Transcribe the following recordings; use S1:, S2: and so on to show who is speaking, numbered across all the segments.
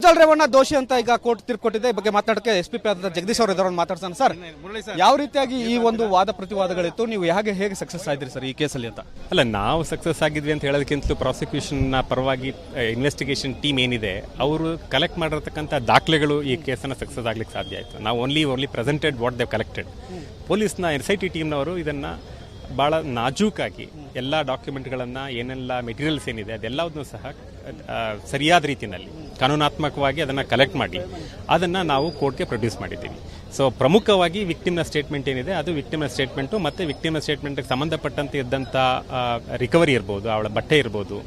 S1: Digital Revanna ದೋಷಿ ಅಂತ ಈಗ court ತೀರ್ಪು ಕೊಟ್ಟಿದೆ. ಈ ಬಗ್ಗೆ ಮಾತಾಡಕ್ಕೆ ಎಸ್ಪಿ ಆದ ಜಗದೀಶ್ ಅವರು ಇದ್ದಾರೆ, ಮಾತಾಡ್ತಾನೆ. ಸರ್, ಯಾವ ರೀತಿಯಾಗಿ ಈ ಒಂದು ವಾದ ಪ್ರತಿವಾದಗಳಿತ್ತು, ನೀವು ಹೇಗೆ ಸಕ್ಸಸ್ ಆಯ್ತೀರಿ ಸರ್ ಈ ಕೇಸಲ್ಲಿ ಅಂತ?
S2: ಅಲ್ಲ, ನಾವು ಸಕ್ಸಸ್ ಆಗಿದ್ವಿ ಅಂತ ಹೇಳೋದಕ್ಕಿಂತಲೂ ಪ್ರಾಸಿಕ್ಯೂಷನ್ನ ಪರವಾಗಿ ಇನ್ವೆಸ್ಟಿಗೇಷನ್ ಟೀಮ್ ಏನಿದೆ ಅವರು ಕಲೆಕ್ಟ್ ಮಾಡಿರ್ತಕ್ಕಂಥ ದಾಖಲೆಗಳು ಈ ಕೇಸನ್ನು ಸಕ್ಸಸ್ ಆಗ್ಲಿಕ್ಕೆ ಸಾಧ್ಯ ಆಯಿತು. ನಾವು only presented what they've collected. ಪೊಲೀಸ್ನ SIT ಟೀಮ್ನವರು ಇದನ್ನು ಭಾಳ ನಾಜೂಕಾಗಿ ಎಲ್ಲ ಡಾಕ್ಯುಮೆಂಟ್ಗಳನ್ನು, ಏನೆಲ್ಲ ಮೆಟೀರಿಯಲ್ಸ್ ಏನಿದೆ ಅದೆಲ್ಲವನ್ನೂ ಸಹ ಸರಿಯಾದ ರೀತಿಯಲ್ಲಿ ಕಾನೂನಾತ್ಮಕವಾಗಿ ಅದನ್ನು ಕಲೆಕ್ಟ್ ಮಾಡಿ ಅದನ್ನು ನಾವು ಕೋರ್ಟ್ಗೆ ಪ್ರೊಡ್ಯೂಸ್ ಮಾಡಿದ್ದೀವಿ. ಸೊ ಪ್ರಮುಖವಾಗಿ ವಿಕ್ಟಿಮ್ನ ಸ್ಟೇಟ್ಮೆಂಟ್ ಏನಿದೆ ಅದು ವಿಕ್ಟಿಮ್ನ ಸ್ಟೇಟ್ಮೆಂಟು ಮತ್ತು ವಿಕ್ಟಿಮ್ನ ಸ್ಟೇಟ್ಮೆಂಟ್ಗೆ ಸಂಬಂಧಪಟ್ಟಂತೆ ಇದ್ದಂಥ ರಿಕವರಿ ಇರ್ಬೋದು, ಅವಳ ಬಟ್ಟೆ ಇರ್ಬೋದು,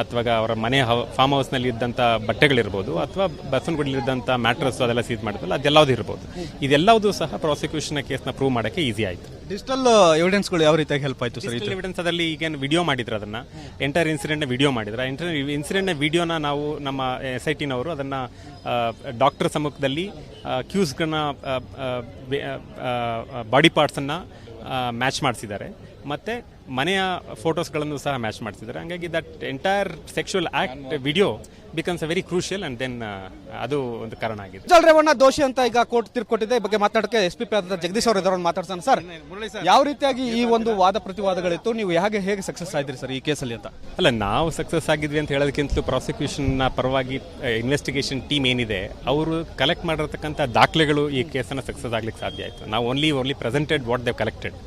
S2: ಅಥವಾ ಅವರ ಮನೆ ಫಾರ್ಮ್ ಹೌಸ್ನಲ್ಲಿ ಇದ್ದಂಥ ಬಟ್ಟೆಗಳಿರ್ಬೋದು, ಅಥವಾ ಬಸವನಗುಡಿಲಿದ್ದಂಥ ಮ್ಯಾಟ್ರಸ್ ಅದೆಲ್ಲ ಸೀಸ್ ಮಾಡಿದ್ವಲ್ಲ ಅದೆಲ್ಲವೂ ಇರ್ಬೋದು. ಇದೆಲ್ಲವೂ ಸಹ ಪ್ರಾಸಿಕ್ಯೂಷನ್ ಕೇಸ್ನ ಪ್ರೂವ್ ಮಾಡೋಕ್ಕೆ ಈಸಿ ಆಯಿತು.
S1: ಡಿಜಿಟಲ್ ಎವಿಡೆನ್ಸ್ಗಳು ಯಾವ ರೀತಿಯಾಗಿ ಹೆಲ್ಪ್ ಆಯಿತು ಸರ್?
S2: ಡಿಜಿಟಲ್ ಎವಿಡೆನ್ಸ್ ಅದರಲ್ಲಿ ಈಗ ವಿಡಿಯೋ ಮಾಡಿದ್ರು, ಅದನ್ನು ಎಂಟೈರ್ ಇನ್ಸಿಡೆಂಟ್ನ ವಿಡಿಯೋ ಮಾಡಿದ್ರು. ಇನ್ಸಿಡೆಂಟ್ನ ವಿಡಿಯೋನ ನಾವು ನಮ್ಮ SITನವರು ಅದನ್ನು ಡಾಕ್ಟರ್ ಸಮ್ಮುಖದಲ್ಲಿ ಕ್ಯೂಸ್ಗಳನ್ನ ಬಾಡಿ ಪಾರ್ಟ್ಸನ್ನು ಮ್ಯಾಚ್ ಮಾಡಿಸಿದ್ದಾರೆ ಮತ್ತು ಮನೆಯ ಫೋಟೋಸ್ಗಳನ್ನು ಸಹ ಮ್ಯಾಚ್ ಮಾಡಿಸಿದ್ದಾರೆ. ಹಾಗಾಗಿ that entire sexual act video becomes a very crucial and then ಅದು ಒಂದು ಕಾರಣ ಆಗಿದೆ.
S1: ಡಿಜಿಟಲ್ ರೇವಣ್ಣ ದೋಷಿ ಅಂತ ಈಗ ಕೋರ್ಟ್ ತೀರ್ಪು ಕೊಟ್ಟಿದೆ. ಈ ಬಗ್ಗೆ ಮಾತಾಡಕ್ಕೆ ಎಸ್ಪಿ ಆದ ಜಗದೀಶ್ ಅವರು ಇದ್ದಾರೆ, ಮಾತಾಡ್ತಾನೆ. ಸರ್, ಯಾವ ರೀತಿಯಾಗಿ ಈ ಒಂದು ವಾದ ಪ್ರತಿವಾದಗಳಿತ್ತು, ನೀವು ಹೇಗೆ ಸಕ್ಸಸ್ ಆಯ್ತೀರಿ ಸರ್ ಈ ಕೇಸಲ್ಲಿ ಅಂತ?
S2: ಅಲ್ಲ, ನಾವು ಸಕ್ಸಸ್ ಆಗಿದ್ವಿ ಅಂತ ಹೇಳೋದಕ್ಕಿಂತಲೂ ಪ್ರಾಸಿಕ್ಯೂಷನ್ನ ಪರವಾಗಿ ಇನ್ವೆಸ್ಟಿಗೇಷನ್ ಟೀಮ್ ಏನಿದೆ ಅವರು ಕಲೆಕ್ಟ್ ಮಾಡಿರ್ತಕ್ಕಂಥ ದಾಖಲೆಗಳು ಈ ಕೇಸನ್ನು ಸಕ್ಸಸ್ ಆಗ್ಲಿಕ್ಕೆ ಸಾಧ್ಯ ಆಯಿತು. ನಾವು only presented what they've collected.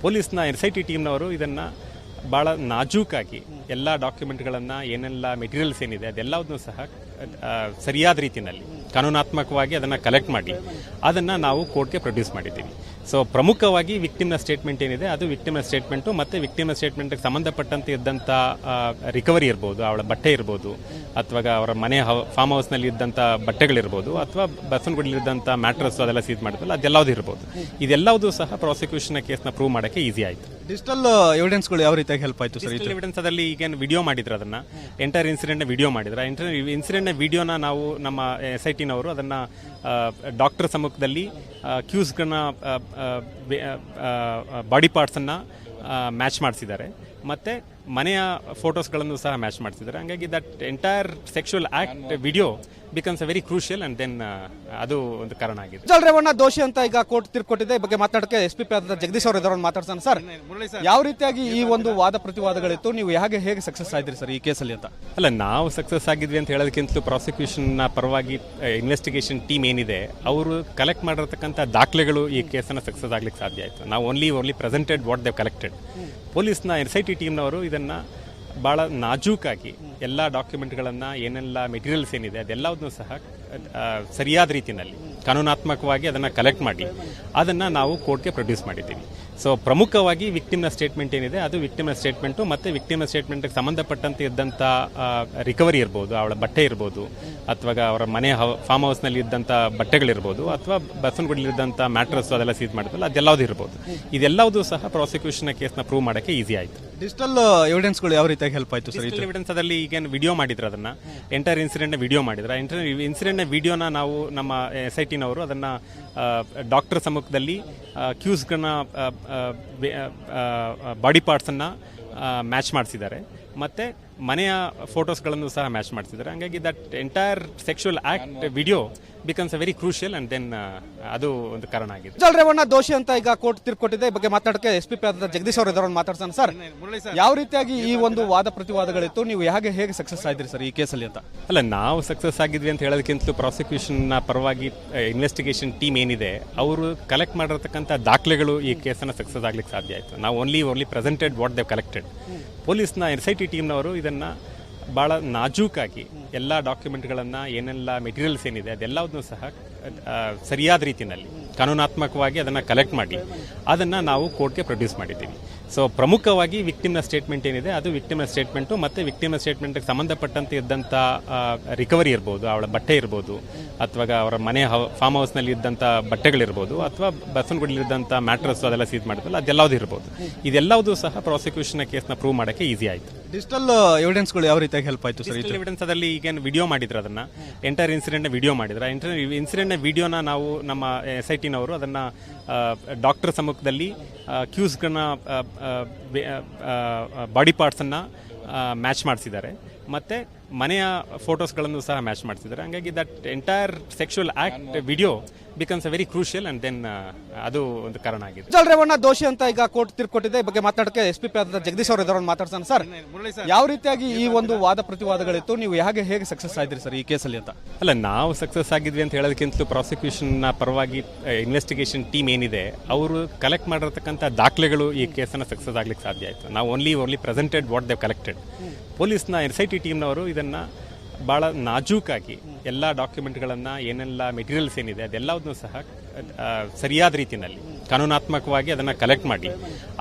S2: ಪೊಲೀಸ್ನ SIT ಟೀಮ್ನವರು ಇದನ್ನು ಭಾಳ ನಾಜೂಕಾಗಿ ಎಲ್ಲ ಡಾಕ್ಯುಮೆಂಟ್ಗಳನ್ನು, ಏನೆಲ್ಲ ಮೆಟೀರಿಯಲ್ಸ್ ಏನಿದೆ ಅದೆಲ್ಲವನ್ನೂ ಸಹ ಸರಿಯಾದ ರೀತಿಯಲ್ಲಿ ಕಾನೂನಾತ್ಮಕವಾಗಿ ಅದನ್ನು ಕಲೆಕ್ಟ್ ಮಾಡಿ ಅದನ್ನು ನಾವು ಕೋರ್ಟ್ಗೆ ಪ್ರೊಡ್ಯೂಸ್ ಮಾಡಿದ್ದೀವಿ. ಸೊ ಪ್ರಮುಖವಾಗಿ ವಿಕ್ಟಿಮ್ನ ಸ್ಟೇಟ್ಮೆಂಟ್ ಏನಿದೆ ಅದು ವಿಕ್ಟಿಮ್ನ ಸ್ಟೇಟ್ಮೆಂಟು ಮತ್ತು ವಿಕ್ಟಿಮ್ನ ಸ್ಟೇಟ್ಮೆಂಟ್ಗೆ ಸಂಬಂಧಪಟ್ಟಂತೆ ಇದ್ದಂಥ ರಿಕವರಿ ಇರ್ಬೋದು, ಅವಳ ಬಟ್ಟೆ ಇರ್ಬೋದು, ಅಥವಾ ಅವರ ಮನೆ ಫಾರ್ಮ್ ಹೌಸ್ನಲ್ಲಿ ಇದ್ದಂಥ ಬಟ್ಟೆಗಳಿರ್ಬೋದು, ಅಥವಾ ಬಸವನಗುಡಿಲಿದ್ದಂಥ ಮ್ಯಾಟ್ರಸ್ ಅದೆಲ್ಲ ಸೀಸ್ ಮಾಡಿದ್ವಲ್ಲ ಅದೆಲ್ಲವೂ ಇರ್ಬೋದು. ಇದೆಲ್ಲವೂ ಸಹ ಪ್ರಾಸಿಕ್ಯೂಷನ್ ಕೇಸ್ನ ಪ್ರೂವ್ ಮಾಡೋಕ್ಕೆ ಈಸಿ ಆಯಿತು.
S1: ಡಿಜಿಟಲ್ ಎವಿಡೆನ್ಸ್ಗಳು ಯಾವ ರೀತಿಯಾಗಿ ಹೆಲ್ಪ್ ಆಯಿತು ಸರ್?
S2: ಡಿಜಿಟಲ್ ಎವಿಡೆನ್ಸ್ ಅದರಲ್ಲಿ ಈಗ ವಿಡಿಯೋ ಮಾಡಿದ್ರು, ಅದನ್ನು ಎಂಟೈರ್ ಇನ್ಸಿಡೆಂಟ್ನ ವಿಡಿಯೋ ಮಾಡಿದ್ರು. ಇನ್ಸಿಡೆಂಟ್ನ ವಿಡಿಯೋನ ನಾವು ನಮ್ಮ SITನವರು ಅದನ್ನು ಡಾಕ್ಟರ್ ಸಮ್ಮುಖದಲ್ಲಿ ಕ್ಯೂಸ್ಗಳನ್ನ ಬಾಡಿ ಪಾರ್ಟ್ಸನ್ನು ಮ್ಯಾಚ್ ಮಾಡಿಸಿದ್ದಾರೆ ಮತ್ತು ಮನೆಯ ಫೋಟೋಸ್ಗಳನ್ನು ಸಹ ಮ್ಯಾಚ್ ಮಾಡಿಸಿದ್ದಾರೆ. ಹಾಗಾಗಿ that entire sexual act video becomes a very crucial and then ಅದು ಒಂದು ಕಾರಣ ಆಗಿದೆ.
S1: ಡಿಜಿಟಲ್ ರೇವಣ್ಣ ದೋಷಿ ಅಂತ ಈಗ ಕೋರ್ಟ್ ತೀರ್ಪು ಕೊಟ್ಟಿದೆ. ಈ ಬಗ್ಗೆ ಮಾತಾಡಕ್ಕೆ ಎಸ್ಪಿ ಆದ ಜಗದೀಶ್ ಅವರು ಇದ್ದಾರೆ, ಮಾತಾಡ್ತಾನೆ. ಸರ್, ಯಾವ ರೀತಿಯಾಗಿ ಈ ಒಂದು ವಾದ ಪ್ರತಿವಾದಗಳಿತ್ತು, ನೀವು ಹೇಗೆ ಸಕ್ಸಸ್ ಆಯ್ತೀರಿ ಸರ್ ಈ ಕೇಸಲ್ಲಿ ಅಂತ?
S2: ಅಲ್ಲ, ನಾವು ಸಕ್ಸಸ್ ಆಗಿದ್ವಿ ಅಂತ ಹೇಳೋದಕ್ಕಿಂತಲೂ ಪ್ರಾಸಿಕ್ಯೂಷನ್ನ ಪರವಾಗಿ ಇನ್ವೆಸ್ಟಿಗೇಷನ್ ಟೀಮ್ ಏನಿದೆ ಅವರು ಕಲೆಕ್ಟ್ ಮಾಡಿರ್ತಕ್ಕಂಥ ದಾಖಲೆಗಳು ಈ ಕೇಸನ್ನು ಸಕ್ಸಸ್ ಆಗ್ಲಿಕ್ಕೆ ಸಾಧ್ಯ ಆಯಿತು. ನಾವು only presented what they've collected. ಪೊಲೀಸ್ನ SIT ಟೀಮ್ನವರು ಇದನ್ನು ಭಾಳ ನಾಜೂಕಾಗಿ ಎಲ್ಲ ಡಾಕ್ಯುಮೆಂಟ್ಗಳನ್ನು, ಏನೆಲ್ಲ ಮೆಟೀರಿಯಲ್ಸ್ ಏನಿದೆ ಅದೆಲ್ಲವನ್ನೂ ಸಹ ಸರಿಯಾದ ರೀತಿಯಲ್ಲಿ ಕಾನೂನಾತ್ಮಕವಾಗಿ ಅದನ್ನು ಕಲೆಕ್ಟ್ ಮಾಡಿ ಅದನ್ನು ನಾವು ಕೋರ್ಟ್ಗೆ ಪ್ರೊಡ್ಯೂಸ್ ಮಾಡಿದ್ದೀವಿ. ಸೊ ಪ್ರಮುಖವಾಗಿ ವಿಕ್ಟಿಮ್ನ ಸ್ಟೇಟ್ಮೆಂಟ್ ಏನಿದೆ ಅದು ವಿಕ್ಟಿಮ್ನ ಸ್ಟೇಟ್ಮೆಂಟು ಮತ್ತು ವಿಕ್ಟಿಮ್ನ ಸ್ಟೇಟ್ಮೆಂಟ್ಗೆ ಸಂಬಂಧಪಟ್ಟಂತೆ ಇದ್ದಂಥ ರಿಕವರಿ ಇರ್ಬೋದು, ಅವಳ ಬಟ್ಟೆ ಇರ್ಬೋದು, ಅಥವಾ ಅವರ ಮನೆ ಫಾರ್ಮ್ ಹೌಸ್ನಲ್ಲಿ ಇದ್ದಂಥ ಬಟ್ಟೆಗಳಿರ್ಬೋದು, ಅಥವಾ ಬಸವನಗುಡಿಲಿದ್ದಂಥ ಮ್ಯಾಟ್ರಸ್ ಅದೆಲ್ಲ ಸೀಸ್ ಮಾಡಿದ್ವಲ್ಲ ಅದೆಲ್ಲವೂ ಇರ್ಬೋದು. ಇದೆಲ್ಲವೂ ಸಹ ಪ್ರಾಸಿಕ್ಯೂಷನ್ ಕೇಸ್ನ ಪ್ರೂವ್ ಮಾಡೋಕ್ಕೆ ಈಸಿ ಆಯಿತು.
S1: ಡಿಜಿಟಲ್ ಎವಿಡೆನ್ಸ್ಗಳು ಯಾವ ರೀತಿಯಾಗಿ ಹೆಲ್ಪ್ ಆಯಿತು ಸರ್?
S2: ಡಿಜಿಟಲ್ ಎವಿಡೆನ್ಸ್ ಅದರಲ್ಲಿ ಈಗ ವಿಡಿಯೋ ಮಾಡಿದ್ರು, ಅದನ್ನು ಎಂಟೈರ್ ಇನ್ಸಿಡೆಂಟ್ನ ವಿಡಿಯೋ ಮಾಡಿದ್ರು. ಇನ್ಸಿಡೆಂಟ್ನ ವಿಡಿಯೋನ ನಾವು ನಮ್ಮ SITನವರು ಅದನ್ನು ಡಾಕ್ಟರ್ ಸಮ್ಮುಖದಲ್ಲಿ ಕ್ಯೂಸ್ಗಳನ್ನ ಬಾಡಿ ಪಾರ್ಟ್ಸನ್ನು ಮ್ಯಾಚ್ ಮಾಡಿಸಿದ್ದಾರೆ ಮತ್ತು ಮನೆಯ ಫೋಟೋಸ್ಗಳನ್ನು ಸಹ ಮ್ಯಾಚ್ ಮಾಡಿಸಿದ್ದಾರೆ. ಹಾಗಾಗಿ that entire sexual act video becomes a very crucial and then ಅದು ಒಂದು ಕಾರಣ ಆಗಿದೆ.
S1: ಡಿಜಿಟಲ್ ರೇವಣ್ಣ ದೋಷಿ ಅಂತ ಈಗ ಕೋರ್ಟ್ ತೀರ್ಪು ಕೊಟ್ಟಿದೆ. ಈ ಬಗ್ಗೆ ಮಾತಾಡಕ್ಕೆ ಎಸ್ಪಿ ಆದ ಜಗದೀಶ್ ಅವರು ಇದ್ದಾರೆ, ಮಾತಾಡ್ತಾನೆ. ಸರ್, ಯಾವ ರೀತಿಯಾಗಿ ಈ ಒಂದು ವಾದ ಪ್ರತಿವಾದಗಳಿತ್ತು, ನೀವು ಹೇಗೆ ಸಕ್ಸಸ್ ಆಯ್ತೀರಿ ಸರ್ ಈ ಕೇಸಲ್ಲಿ ಅಂತ?
S2: ಅಲ್ಲ, ನಾವು ಸಕ್ಸಸ್ ಆಗಿದ್ವಿ ಅಂತ ಹೇಳೋದಕ್ಕಿಂತಲೂ ಪ್ರಾಸಿಕ್ಯೂಷನ್ನ ಪರವಾಗಿ ಇನ್ವೆಸ್ಟಿಗೇಷನ್ ಟೀಮ್ ಏನಿದೆ ಅವರು ಕಲೆಕ್ಟ್ ಮಾಡಿರ್ತಕ್ಕಂಥ ದಾಖಲೆಗಳು ಈ ಕೇಸನ್ನು ಸಕ್ಸಸ್ ಆಗ್ಲಿಕ್ಕೆ ಸಾಧ್ಯ ಆಯಿತು. ನಾವು only presented what they've collected. ಪೊಲೀಸ್ನ SIT ಟೀಮ್ನವರು ಇದನ್ನು ಭಾಳ ನಾಜೂಕಾಗಿ ಎಲ್ಲ ಡಾಕ್ಯುಮೆಂಟ್ಗಳನ್ನು, ಏನೆಲ್ಲ ಮೆಟೀರಿಯಲ್ಸ್ ಏನಿದೆ ಅದೆಲ್ಲವನ್ನೂ ಸಹ ಸರಿಯಾದ ರೀತಿಯಲ್ಲಿ ಕಾನೂನಾತ್ಮಕವಾಗಿ ಅದನ್ನು ಕಲೆಕ್ಟ್ ಮಾಡಿ ಅದನ್ನು ನಾವು ಕೋರ್ಟ್ಗೆ ಪ್ರೊಡ್ಯೂಸ್ ಮಾಡಿದ್ದೀವಿ. ಸೊ ಪ್ರಮುಖವಾಗಿ ವಿಕ್ಟಿಮ್ನ ಸ್ಟೇಟ್ಮೆಂಟ್ ಏನಿದೆ ಅದು ವಿಕ್ಟಿಮ್ನ ಸ್ಟೇಟ್ಮೆಂಟು ಮತ್ತು ವಿಕ್ಟಿಮ್ನ ಸ್ಟೇಟ್ಮೆಂಟ್ಗೆ ಸಂಬಂಧಪಟ್ಟಂತೆ ಇದ್ದಂಥ ರಿಕವರಿ ಇರ್ಬೋದು, ಅವಳ ಬಟ್ಟೆ ಇರ್ಬೋದು, ಅಥವಾ ಅವರ ಮನೆ ಫಾರ್ಮ್ ಹೌಸ್ನಲ್ಲಿ ಇದ್ದಂಥ ಬಟ್ಟೆಗಳಿರ್ಬೋದು, ಅಥವಾ ಬಸವನಗುಡಿಲಿದ್ದಂಥ ಮ್ಯಾಟ್ರಸ್ ಅದೆಲ್ಲ ಸೀಸ್ ಮಾಡಿದ್ವಲ್ಲ ಅದೆಲ್ಲವೂ ಇರ್ಬೋದು. ಇದೆಲ್ಲವೂ ಸಹ ಪ್ರಾಸಿಕ್ಯೂಷನ್ ಕೇಸ್ನ ಪ್ರೂವ್ ಮಾಡೋಕ್ಕೆ ಈಸಿ ಆಯಿತು.
S1: ಡಿಜಿಟಲ್ ಎವಿಡೆನ್ಸ್ಗಳು ಯಾವ ರೀತಿಯಾಗಿ ಹೆಲ್ಪ್ ಆಯಿತು ಸರ್?
S2: ಡಿಜಿಟಲ್ ಎವಿಡೆನ್ಸ್ ಅದರಲ್ಲಿ ಈಗ ವಿಡಿಯೋ ಮಾಡಿದ್ರು, ಅದನ್ನು ಎಂಟೈರ್ ಇನ್ಸಿಡೆಂಟ್ನ ವಿಡಿಯೋ ಮಾಡಿದ್ರು. ಇನ್ಸಿಡೆಂಟ್ನ ವಿಡಿಯೋನ ನಾವು ನಮ್ಮ SITನವರು ಅದನ್ನು ಡಾಕ್ಟರ್ ಸಮ್ಮುಖದಲ್ಲಿ ಕ್ಯೂಸ್ಗಳನ್ನ ಬಾಡಿ ಪಾರ್ಟ್ಸನ್ನು ಮ್ಯಾಚ್ ಮಾಡಿಸಿದ್ದಾರೆ ಮತ್ತು ಮನೆಯ ಫೋಟೋಸ್ಗಳನ್ನು ಸಹ ಮ್ಯಾಚ್ ಮಾಡ್ತಿದ್ದಾರೆ. ಹಂಗಾಗಿ that entire sexual act video becomes a very crucial and then ಅದು ಒಂದು ಕಾರಣ ಆಗಿದೆ.
S1: ಉಜ್ವಲ್ ರೇವಣ್ಣ ದೋಷಿ ಅಂತ ಈಗ ಕೋರ್ಟ್ ತೀರ್ಕೊಟ್ಟಿದೆ. ಈ ಬಗ್ಗೆ ಮಾತಾಡಕ್ಕೆ ಎಸ್ ಪಿ ಜಗದೀಶ್ ಅವರು ಇದ್ದವ್ರನ್ನ ಮಾತಾಡ್ತಾನೆ. ಸರ್, ಯಾವ ರೀತಿಯಾಗಿ ಈ ಒಂದು ವಾದ ಪ್ರತಿವಾದಗಳಿತ್ತು, ನೀವು ಹೇಗೆ ಸಕ್ಸಸ್ ಆಯ್ತೀರಿ ಸರ್ ಈ ಕೇಸಲ್ಲಿ ಅಂತ?
S2: ಅಲ್ಲ, ನಾವು ಸಕ್ಸಸ್ ಆಗಿದ್ವಿ ಅಂತ ಹೇಳೋದಕ್ಕಿಂತಲೂ ಪ್ರಾಸಿಕ್ಯೂಷನ್ನ ಪರವಾಗಿ ಇನ್ವೆಸ್ಟಿಗೇಷನ್ ಟೀಮ್ ಏನಿದೆ ಅವರು ಕಲೆಕ್ಟ್ ಮಾಡಿರ್ತಕ್ಕಂಥ ದಾಖಲೆಗಳು ಈ ಕೇಸನ್ನು ಸಕ್ಸಸ್ ಆಗ್ಲಿಕ್ಕೆ ಸಾಧ್ಯ ಆಯಿತು. ನಾವು only presented what they've collected. ಪೊಲೀಸ್ನ SIT ಟೀಮ್ನವರು ಇದನ್ನು ಭಾಳ ನಾಜೂಕಾಗಿ ಎಲ್ಲ ಡಾಕ್ಯುಮೆಂಟ್ಗಳನ್ನು ಏನೆಲ್ಲ ಮೆಟೀರಿಯಲ್ಸ್ ಏನಿದೆ ಅದೆಲ್ಲವನ್ನೂ ಸಹ ಸರಿಯಾದ ರೀತಿಯಲ್ಲಿ ಕಾನೂನಾತ್ಮಕವಾಗಿ ಅದನ್ನು ಕಲೆಕ್ಟ್ ಮಾಡಿ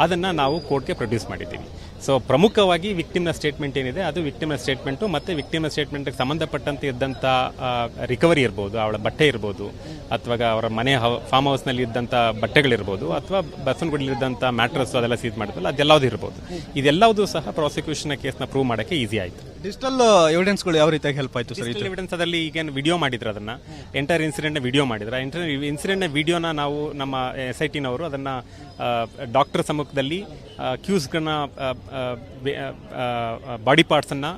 S2: ಅದನ್ನು ನಾವು ಕೋರ್ಟ್ಗೆ ಪ್ರೊಡ್ಯೂಸ್ ಮಾಡಿದ್ದೀವಿ. ಸೊ ಪ್ರಮುಖವಾಗಿ ವಿಕ್ಟಿಮ್ನ ಸ್ಟೇಟ್ಮೆಂಟ್ ಏನಿದೆ ಅದು ವಿಕ್ಟಿಮ್ನ ಸ್ಟೇಟ್ಮೆಂಟು ಮತ್ತು ವಿಕ್ಟಿಮ್ನ ಸ್ಟೇಟ್ಮೆಂಟ್ಗೆ ಸಂಬಂಧಪಟ್ಟಂತೆ ಇದ್ದಂಥ ರಿಕವರಿ ಇರ್ಬೋದು, ಅವಳ ಬಟ್ಟೆ ಇರ್ಬೋದು, ಅಥವಾ ಅವರ ಮನೆ ಫಾರ್ಮ್ ಹೌಸ್ನಲ್ಲಿ ಇದ್ದಂಥ ಬಟ್ಟೆಗಳಿರ್ಬೋದು, ಅಥವಾ ಬಸವನಗುಡಿಲಿದ್ದಂಥ ಮ್ಯಾಟ್ರಸ್ ಅದೆಲ್ಲ ಸೀಸ್ ಮಾಡಿದ್ವಲ್ಲ ಅದೆಲ್ಲವುದು ಇರ್ಬೋದು. ಇದೆಲ್ಲವೂ ಸಹ ಪ್ರಾಸಿಕ್ಯೂಷನ್ ಕೇಸ್ನ ಪ್ರೂವ್ ಮಾಡೋಕ್ಕೆ ಈಸಿ ಆಯಿತು.
S1: ಡಿಜಿಟಲ್ ಎವಿಡೆನ್ಸ್ಗಳು ಯಾವ ರೀತಿಯಾಗಿ ಹೆಲ್ಪ್ ಆಯಿತು ಸರ್?
S2: ಡಿಜಿಟಲ್ ಎವಿಡೆನ್ಸ್ ಅದರಲ್ಲಿ ಈಗ ವಿಡಿಯೋ ಮಾಡಿದ್ರು, ಅದನ್ನು ಎಂಟೈರ್ ಇನ್ಸಿಡೆಂಟ್ನ ವಿಡಿಯೋ ಮಾಡಿದ್ರು. ಇನ್ಸಿಡೆಂಟ್ನ ವಿಡಿಯೋನ ನಾವು ನಮ್ಮ SIT ನವರು ಅದನ್ನು ಡಾಕ್ಟರ್ ಸಮ್ಮುಖದಲ್ಲಿ ಕ್ಯೂಸ್ಗಳನ್ನ ಬಾಡಿ ಪಾರ್ಟ್ಸನ್ನು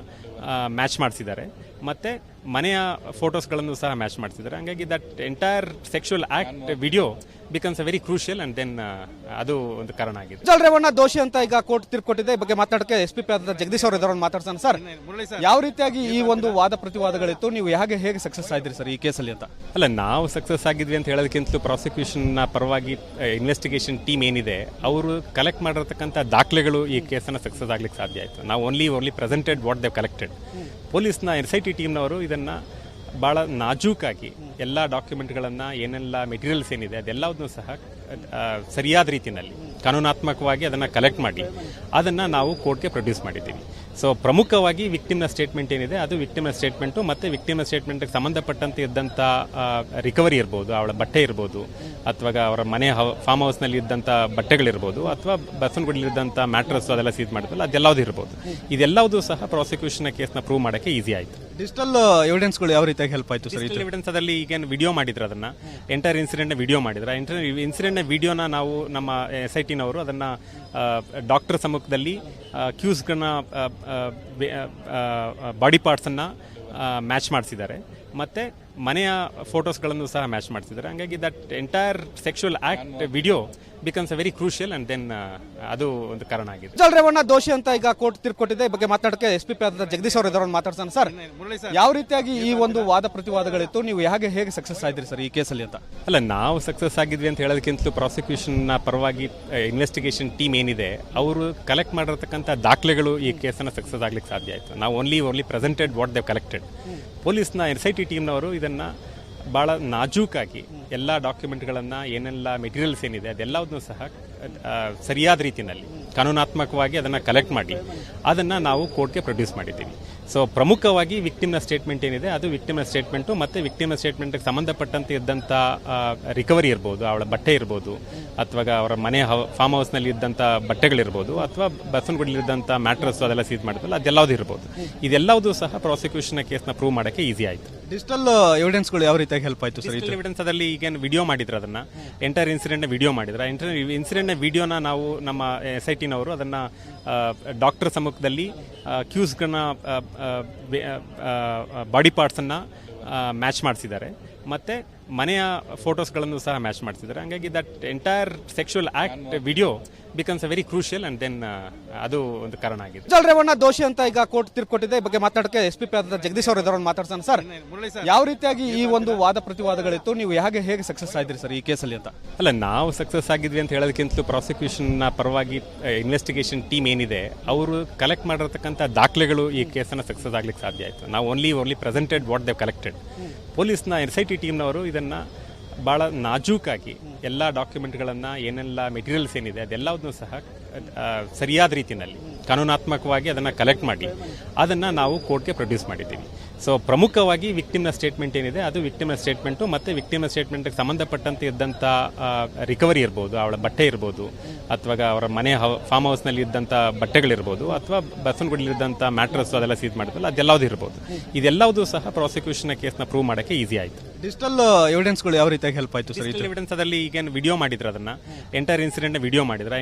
S2: ಮ್ಯಾಚ್ ಮಾಡಿಸಿದ್ದಾರೆ ಮತ್ತು ಮನೆಯ ಫೋಟೋಸ್ಗಳನ್ನು ಸಹ ಮ್ಯಾಚ್ ಮಾಡ್ತಿದ್ದಾರೆ. ಹಂಗಾಗಿ that entire sexual act video becomes a very crucial and then ಅದು ಒಂದು ಕಾರಣ ಆಗಿದೆ.
S1: ಉಜ್ವಲ್ ರೇವಣ್ಣ ದೋಷಿ ಅಂತ ಈಗ ಕೋರ್ಟ್ ತೀರ್ಕೊಟ್ಟಿದೆ. ಈ ಬಗ್ಗೆ ಮಾತಾಡಕ್ಕೆ ಎಸ್ ಪಿ ಜಗದೀಶ್ ಅವರು ಇದ್ದವ್ರನ್ನ ಮಾತಾಡ್ತಾನೆ. ಸರ್, ಯಾವ ರೀತಿಯಾಗಿ ಈ ಒಂದು ವಾದ ಪ್ರತಿವಾದಗಳಿತ್ತು, ನೀವು ಹೇಗೆ ಸಕ್ಸಸ್ ಆಯ್ತೀರಿ ಸರ್ ಈ ಕೇಸಲ್ಲಿ ಅಂತ?
S2: ಅಲ್ಲ, ನಾವು ಸಕ್ಸಸ್ ಆಗಿದ್ವಿ ಅಂತ ಹೇಳೋದಕ್ಕಿಂತಲೂ ಪ್ರಾಸಿಕ್ಯೂಷನ್ನ ಪರವಾಗಿ ಇನ್ವೆಸ್ಟಿಗೇಷನ್ ಟೀಮ್ ಏನಿದೆ ಅವರು ಕಲೆಕ್ಟ್ ಮಾಡಿರ್ತಕ್ಕಂಥ ದಾಖಲೆಗಳು ಈ ಕೇಸನ್ನು ಸಕ್ಸಸ್ ಆಗ್ಲಿಕ್ಕೆ ಸಾಧ್ಯ ಆಯಿತು. ನಾವು only presented what they've collected. ಪೊಲೀಸ್ನ SIT ಟೀಮ್ನವರು ಇದನ್ನು ಭಾಳ ನಾಜೂಕಾಗಿ ಎಲ್ಲ ಡಾಕ್ಯುಮೆಂಟ್ಗಳನ್ನು ಏನೆಲ್ಲ ಮೆಟೀರಿಯಲ್ಸ್ ಏನಿದೆ ಅದೆಲ್ಲವನ್ನೂ ಸಹ ಸರಿಯಾದ ರೀತಿಯಲ್ಲಿ ಕಾನೂನಾತ್ಮಕವಾಗಿ ಅದನ್ನು ಕಲೆಕ್ಟ್ ಮಾಡಿ ಅದನ್ನು ನಾವು ಕೋರ್ಟ್ಗೆ ಪ್ರೊಡ್ಯೂಸ್ ಮಾಡಿದ್ದೀವಿ. ಸೊ ಪ್ರಮುಖವಾಗಿ ವಿಕ್ಟಿಮ್ನ ಸ್ಟೇಟ್ಮೆಂಟ್ ಏನಿದೆ ಅದು ವಿಕ್ಟಿಮ್ನ ಸ್ಟೇಟ್ಮೆಂಟು ಮತ್ತು ವಿಕ್ಟಿಮ್ನ ಸ್ಟೇಟ್ಮೆಂಟ್ಗೆ ಸಂಬಂಧಪಟ್ಟಂತೆ ಇದ್ದಂಥ ರಿಕವರಿ ಇರ್ಬೋದು, ಅವಳ ಬಟ್ಟೆ ಇರ್ಬೋದು, ಅಥವಾ ಅವರ ಮನೆ ಫಾರ್ಮ್ ಹೌಸ್ನಲ್ಲಿ ಇದ್ದಂಥ ಬಟ್ಟೆಗಳಿರ್ಬೋದು, ಅಥವಾ ಬಸವನಗುಡಿಲಿದ್ದಂಥ ಮ್ಯಾಟ್ರಸ್ ಅದೆಲ್ಲ ಸೀಸ್ ಮಾಡಿದ್ವಲ್ಲ ಅದೆಲ್ಲವುದು ಇರ್ಬೋದು. ಇದೆಲ್ಲವೂ ಸಹ ಪ್ರಾಸಿಕ್ಯೂಷನ್ ಕೇಸ್ನ ಪ್ರೂವ್ ಮಾಡೋಕ್ಕೆ ಈಸಿ ಆಯಿತು.
S1: ಡಿಜಿಟಲ್ ಎವಿಡೆನ್ಸ್ಗಳು ಯಾವ ರೀತಿಯಾಗಿ ಹೆಲ್ಪ್ ಆಯಿತು ಸರ್?
S2: ಡಿಜಿಟಲ್ ಎವಿಡೆನ್ಸ್ ಅದರಲ್ಲಿ ಈಗ ವಿಡಿಯೋ ಮಾಡಿದ್ರು, ಅದನ್ನು ಎಂಟೈರ್ ಇನ್ಸಿಡೆಂಟ್ನ ವಿಡಿಯೋ ಮಾಡಿದ್ರು. ಇನ್ಸಿಡೆಂಟ್ನ ವಿಡಿಯೋನ ನಾವು ನಮ್ಮ SIT ನವರು ಅದನ್ನು ಡಾಕ್ಟರ್ ಸಮ್ಮುಖದಲ್ಲಿ ಕ್ಯೂಸ್ಗಳನ್ನ ಬಾಡಿ ಪಾರ್ಟ್ಸನ್ನು ಮ್ಯಾಚ್ ಮಾಡಿಸಿದ್ದಾರೆ ಮತ್ತು ಮನೆಯ ಫೋಟೋಸ್ಗಳನ್ನು ಸಹ ಮ್ಯಾಚ್ ಮಾಡ್ತಿದ್ದಾರೆ. ಹಂಗಾಗಿ that entire sexual act video becomes a very crucial and then ಅದು ಒಂದು ಕಾರಣ ಆಗಿದೆ.
S1: ಉಜ್ವಲ್ ರೇವಣ್ಣ ದೋಷಿ ಅಂತ ಈಗ ಕೋರ್ಟ್ ತೀರ್ಕೊಟ್ಟಿದೆ. ಈ ಬಗ್ಗೆ ಮಾತಾಡಕ್ಕೆ ಎಸ್ ಪಿ ಜಗದೀಶ್ ಅವರು ಇದ್ದವ್ರನ್ನ ಮಾತಾಡ್ತಾನೆ. ಸರ್, ಯಾವ ರೀತಿಯಾಗಿ ಈ ಒಂದು ವಾದ ಪ್ರತಿವಾದಗಳಿತ್ತು, ನೀವು ಹೇಗೆ ಸಕ್ಸಸ್ ಆಯ್ತೀರಿ ಸರ್ ಈ ಕೇಸಲ್ಲಿ ಅಂತ?
S2: ಅಲ್ಲ, ನಾವು ಸಕ್ಸಸ್ ಆಗಿದ್ವಿ ಅಂತ ಹೇಳೋದಕ್ಕಿಂತಲೂ ಪ್ರಾಸಿಕ್ಯೂಷನ್ನ ಪರವಾಗಿ ಇನ್ವೆಸ್ಟಿಗೇಷನ್ ಟೀಮ್ ಏನಿದೆ ಅವರು ಕಲೆಕ್ಟ್ ಮಾಡಿರ್ತಕ್ಕಂಥ ದಾಖಲೆಗಳು ಈ ಕೇಸನ್ನು ಸಕ್ಸಸ್ ಆಗ್ಲಿಕ್ಕೆ ಸಾಧ್ಯ ಆಯಿತು. ನಾವು only presented what they've collected. ಪೊಲೀಸ್ನ SIT ಟೀಮ್ನವರು ಇದನ್ನು ಭಾಳ ನಾಜೂಕಾಗಿ ಎಲ್ಲ ಡಾಕ್ಯುಮೆಂಟ್ಗಳನ್ನು ಏನೆಲ್ಲ ಮೆಟೀರಿಯಲ್ಸ್ ಏನಿದೆ ಅದೆಲ್ಲವನ್ನೂ ಸಹ ಸರಿಯಾದ ರೀತಿಯಲ್ಲಿ ಕಾನೂನಾತ್ಮಕವಾಗಿ ಅದನ್ನು ಕಲೆಕ್ಟ್ ಮಾಡಿ ಅದನ್ನು ನಾವು ಕೋರ್ಟ್ಗೆ ಪ್ರೊಡ್ಯೂಸ್ ಮಾಡಿದ್ದೀವಿ. ಸೊ ಪ್ರಮುಖವಾಗಿ ವಿಕ್ಟಿಮ್ನ ಸ್ಟೇಟ್ಮೆಂಟ್ ಏನಿದೆ ಅದು ವಿಕ್ಟಿಮ್ನ ಸ್ಟೇಟ್ಮೆಂಟು ಮತ್ತು ವಿಕ್ಟಿಮ್ನ ಸ್ಟೇಟ್ಮೆಂಟ್ಗೆ ಸಂಬಂಧಪಟ್ಟಂತೆ ಇದ್ದಂಥ ರಿಕವರಿ ಇರ್ಬೋದು, ಅವಳ ಬಟ್ಟೆ ಇರ್ಬೋದು, ಅಥವಾ ಅವರ ಮನೆ ಫಾರ್ಮ್ ಹೌಸ್ನಲ್ಲಿ ಇದ್ದಂಥ ಬಟ್ಟೆಗಳಿರ್ಬೋದು, ಅಥವಾ ಕ್ಯೂಸ್ಗಳನ್ನ ಬಾಡಿ ಪಾರ್ಟ್ಸನ್ನು ಮ್ಯಾಚ್ ಮಾಡಿಸಿದ್ದಾರೆ ಮತ್ತು ಮನೆಯ ಫೋಟೋಸ್ಗಳನ್ನು ಸಹ ಮ್ಯಾಚ್ ಮಾಡ್ತಿದ್ದಾರೆ. ಹಂಗಾಗಿ that entire sexual act video becomes a very crucial and then ಅದು ಒಂದು ಕಾರಣ ಆಗಿದೆ.
S1: ಉಜ್ವಲ್ ರೇವಣ್ಣ ದೋಷಿ ಅಂತ ಈಗ ಕೋರ್ಟ್ ತೀರ್ಕೊಟ್ಟಿದೆ. ಈ ಬಗ್ಗೆ ಮಾತಾಡಕ್ಕೆ ಎಸ್ ಪಿ ಜಗದೀಶ್ ಅವರು ಇದ್ದವ್ರನ್ನ ಮಾತಾಡ್ತಾನೆ. ಸರ್, ಯಾವ ರೀತಿಯಾಗಿ ಈ ಒಂದು ವಾದ ಪ್ರತಿವಾದಗಳಿತ್ತು, ನೀವು ಹೇಗೆ ಸಕ್ಸಸ್ ಆಯ್ತೀರಿ ಸರ್ ಈ ಕೇಸಲ್ಲಿ ಅಂತ?
S2: ಅಲ್ಲ, ನಾವು ಸಕ್ಸಸ್ ಆಗಿದ್ವಿ ಅಂತ ಹೇಳೋದಕ್ಕಿಂತಲೂ ಪ್ರಾಸಿಕ್ಯೂಷನ್ನ ಪರವಾಗಿ ಇನ್ವೆಸ್ಟಿಗೇಷನ್ ಟೀಮ್ ಏನಿದೆ ಅವರು ಕಲೆಕ್ಟ್ ಮಾಡಿರ್ತಕ್ಕಂಥ ದಾಖಲೆಗಳು ಈ ಕೇಸನ್ನು ಸಕ್ಸಸ್ ಆಗ್ಲಿಕ್ಕೆ ಸಾಧ್ಯ ಆಯಿತು. ನಾವು only presented what they've collected. ಪೊಲೀಸ್ನ SIT ಟೀಮ್ನವರು ಇದನ್ನು ಭಾಳ ನಾಜೂಕಾಗಿ ಎಲ್ಲ ಡಾಕ್ಯುಮೆಂಟ್ಗಳನ್ನು ಏನೆಲ್ಲ ಮೆಟೀರಿಯಲ್ಸ್ ಏನಿದೆ ಅದೆಲ್ಲವನ್ನೂ ಸಹ ಸರಿಯಾದ ರೀತಿಯಲ್ಲಿ ಕಾನೂನಾತ್ಮಕವಾಗಿ ಅದನ್ನು ಕಲೆಕ್ಟ್ ಮಾಡಿ ಅದನ್ನು ನಾವು ಕೋರ್ಟ್ಗೆ ಪ್ರೊಡ್ಯೂಸ್ ಮಾಡಿದ್ದೀವಿ. ಸೊ ಪ್ರಮುಖವಾಗಿ ವಿಕ್ಟಿಮ್ನ ಸ್ಟೇಟ್ಮೆಂಟ್ ಏನಿದೆ ಅದು ವಿಕ್ಟಿಮ್ನ ಸ್ಟೇಟ್ಮೆಂಟು ಮತ್ತು ವಿಕ್ಟಿಮ್ನ ಸ್ಟೇಟ್ಮೆಂಟ್ಗೆ ಸಂಬಂಧಪಟ್ಟಂತೆ ಇದ್ದಂಥ ರಿಕವರಿ ಇರ್ಬೋದು, ಅವಳ ಬಟ್ಟೆ ಇರ್ಬೋದು, ಅಥವಾ ಅವರ ಮನೆ ಫಾರ್ಮ್ ಹೌಸ್ನಲ್ಲಿ ಇದ್ದಂಥ ಬಟ್ಟೆಗಳಿರ್ಬೋದು, ಅಥವಾ ಬಸವನಗುಡಿಲಿದ್ದಂಥ ಮ್ಯಾಟ್ರಸ್ ಅದೆಲ್ಲ ಸೀಸ್ ಮಾಡಿದ್ವಲ್ಲ ಅದೆಲ್ಲವುದು ಇರ್ಬೋದು. ಇದೆಲ್ಲವೂ ಸಹ ಪ್ರಾಸಿಕ್ಯೂಷನ್ ಕೇಸ್ನ ಪ್ರೂವ್ ಮಾಡೋಕ್ಕೆ ಈಸಿ ಆಯಿತು.
S1: ಡಿಜಿಟಲ್ ಎವಿಡೆನ್ಸ್ಗಳು ಯಾವ ರೀತಿಯಾಗಿ ಹೆಲ್ಪ್ ಆಯಿತು ಸರ್?
S2: ಎವಿಡೆನ್ಸ್ ಅದಲ್ಲಿ ಈಗ ವಿಡಿಯೋ ಮಾಡಿದ್ರು, ಅದನ್ನ ಎಂಟೈರ್ ಇನ್ಸಿಡೆಂಟ್ ವಿಡಿಯೋ ಮಾಡಿದ್ರು.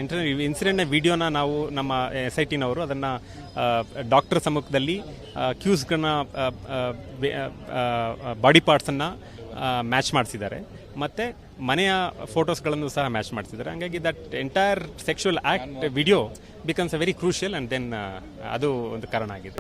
S2: ಇನ್ಸಿಡೆಂಟ್ ವಿಡಿಯೋನ ನಾವು ನಮ್ಮ SIT ನವರು ಅದನ್ನ ಡಾಕ್ಟರ್ ಸಮ್ಮುಖದಲ್ಲಿ ಕ್ಯೂಸ್ಗಳನ್ನ ಬಾಡಿ ಪಾರ್ಟ್ಸನ್ನು ಮ್ಯಾಚ್ ಮಾಡಿಸಿದ್ದಾರೆ, ಮತ್ತು ಮನೆಯ ಫೋಟೋಸ್ಗಳನ್ನು ಸಹ ಮ್ಯಾಚ್ ಮಾಡಿಸಿದ್ದಾರೆ. ಹಂಗಾಗಿ that entire sexual act video becomes a very crucial, and then ಅದು ಒಂದು ಕಾರಣ ಆಗಿದೆ.